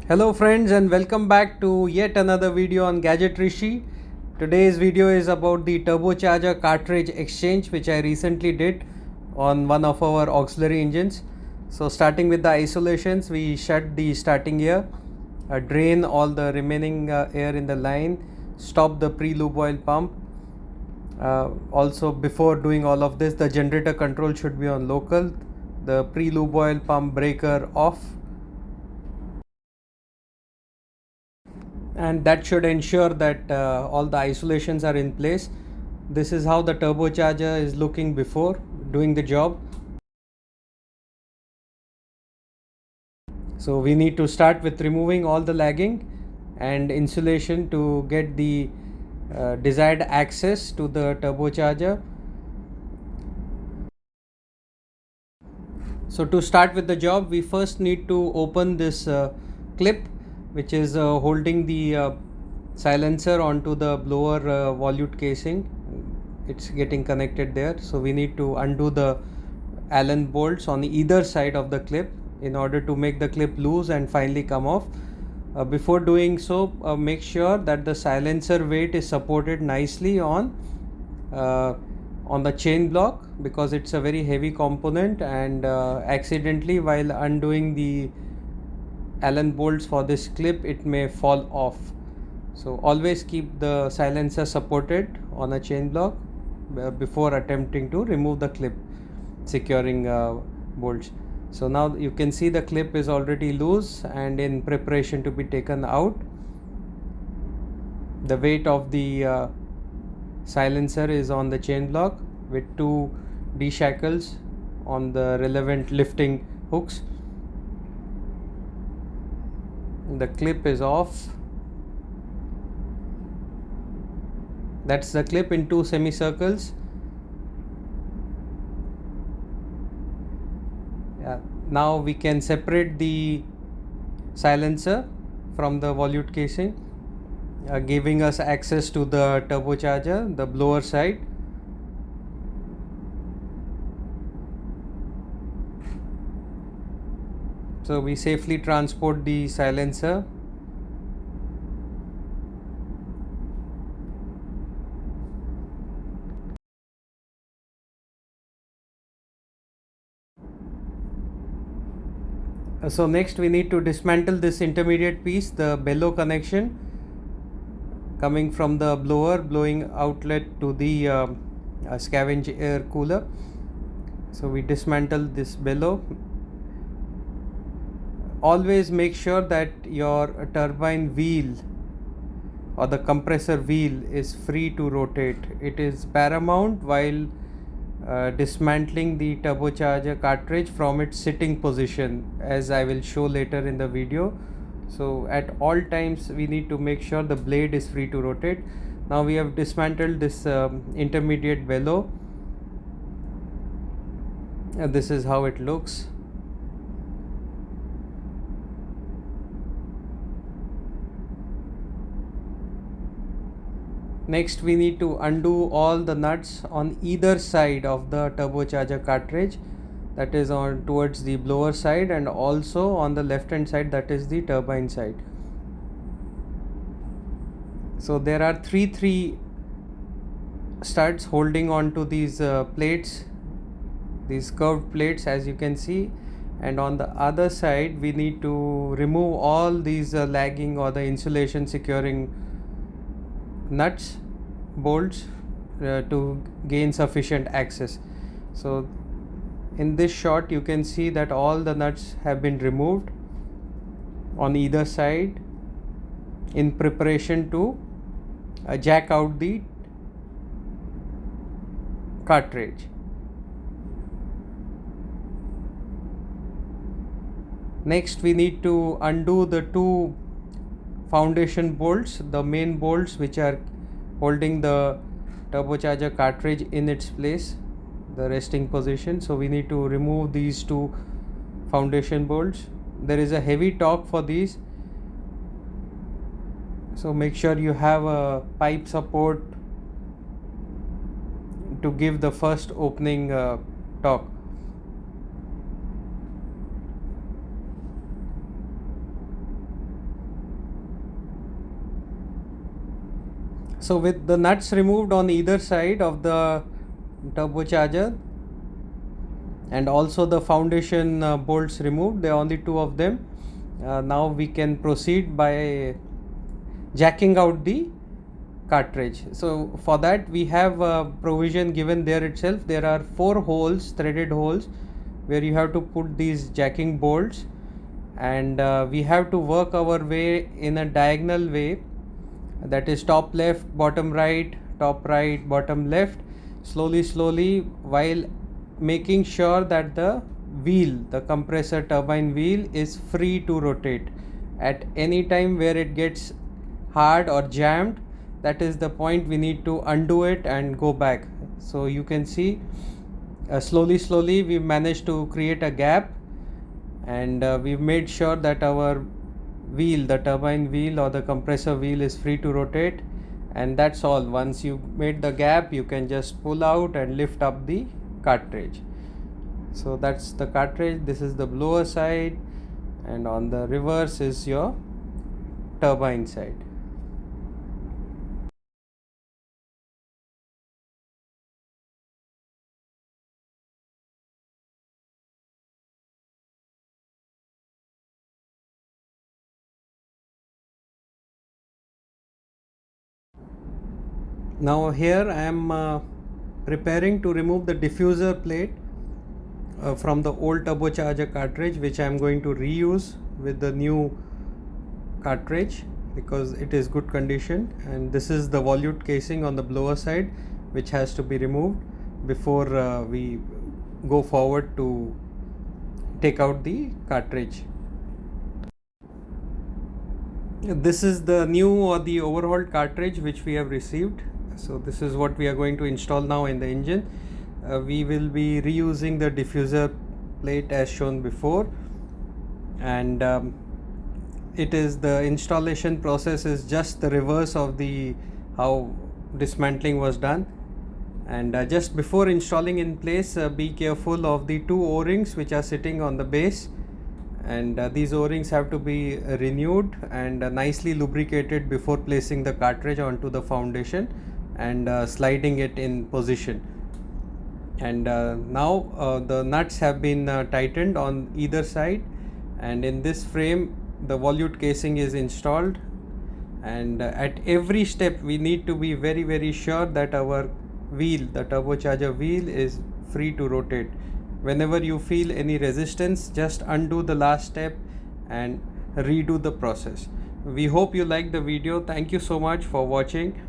Hello friends and welcome back to yet another video on Gadgetry. Today's video is about the turbocharger cartridge exchange which I recently did on one of our auxiliary engines. So starting with the isolations, we shut the starting gear, drain all the remaining air in the line, stop the pre-lube oil pump. Also before doing all of this, the generator control should be on local, the pre-lube oil pump breaker off, and that should ensure that all the isolations are in place. This is how the turbocharger is looking before doing the job. So we need to start with removing all the lagging and insulation to get the desired access to the turbocharger. So to start with the job, we first need to open this clip which is holding the silencer onto the blower volute casing. It's getting connected there, so we need to undo the Allen bolts on either side of the clip in order to make the clip loose and finally come off. Before doing so, make sure that the silencer weight is supported nicely on the chain block, because it's a very heavy component, and accidentally while undoing the Allen bolts for this clip it may fall off. So always keep the silencer supported on a chain block before attempting to remove the clip securing bolts. So now you can see the clip is already loose and in preparation to be taken out. The weight of the silencer is on the chain block with two D-shackles on the relevant lifting hooks. The clip is off. That's the clip in two semicircles. Now we can separate the silencer from the volute casing, giving us access to the turbocharger, the blower side. So we safely transport the silencer. So next we need to dismantle this intermediate piece, the bellow connection coming from the blower blowing outlet to the scavenge air cooler. So we dismantle this bellow. Always make sure that your turbine wheel or the compressor wheel is free to rotate. It is paramount while dismantling the turbocharger cartridge from its sitting position, as I will show later in the video. So at all times we need to make sure the blade is free to rotate. Now we have dismantled this intermediate bellow. This is how it looks. Next we need to undo all the nuts on either side of the turbocharger cartridge, that is on towards the blower side, and also on the left hand side, that is the turbine side. So there are three studs holding on to these plates, these curved plates, as you can see, and on the other side we need to remove all these lagging or the insulation securing nuts, bolts to gain sufficient access. So in this shot you can see that all the nuts have been removed on either side in preparation to jack out the cartridge. Next we need to undo the two foundation bolts, the main bolts which are holding the turbocharger cartridge in its place, the resting position. So we need to remove these two foundation bolts. There is a heavy torque for these, so make sure you have a pipe support to give the first opening torque. So with the nuts removed on either side of the turbocharger and also the foundation bolts removed, there are only two of them. Now we can proceed by jacking out the cartridge. So for that we have a provision given there itself. There are 4 holes, threaded holes, where you have to put these jacking bolts, and we have to work our way in a diagonal way, that is top left, bottom right, top right, bottom left, slowly, while making sure that the wheel, the compressor turbine wheel, is free to rotate. At any time where it gets hard or jammed, that is the point we need to undo it and go back. So you can see slowly we managed to create a gap, and we've made sure that our wheel, the turbine wheel or the compressor wheel, is free to rotate. And that's all. Once you made the gap, you can just pull out and lift up the cartridge. So that's the cartridge. This is the blower side, and on the reverse is your turbine side. Now here I am preparing to remove the diffuser plate from the old turbocharger cartridge, which I am going to reuse with the new cartridge because it is good condition. And this is the volute casing on the blower side, which has to be removed before we go forward to take out the cartridge. This is the new or the overhauled cartridge which we have received. So this is what we are going to install now in the engine. We will be reusing the diffuser plate as shown before, and it is the installation process is just the reverse of the how dismantling was done. And just before installing in place, be careful of the 2 O-rings which are sitting on the base, and these O-rings have to be renewed and nicely lubricated before placing the cartridge onto the foundation and sliding it in position. And now the nuts have been tightened on either side, and in this frame the volute casing is installed. And at every step we need to be very sure that our wheel, the turbocharger wheel, is free to rotate. Whenever you feel any resistance, just undo the last step and redo the process. We hope you liked the video. Thank you so much for watching.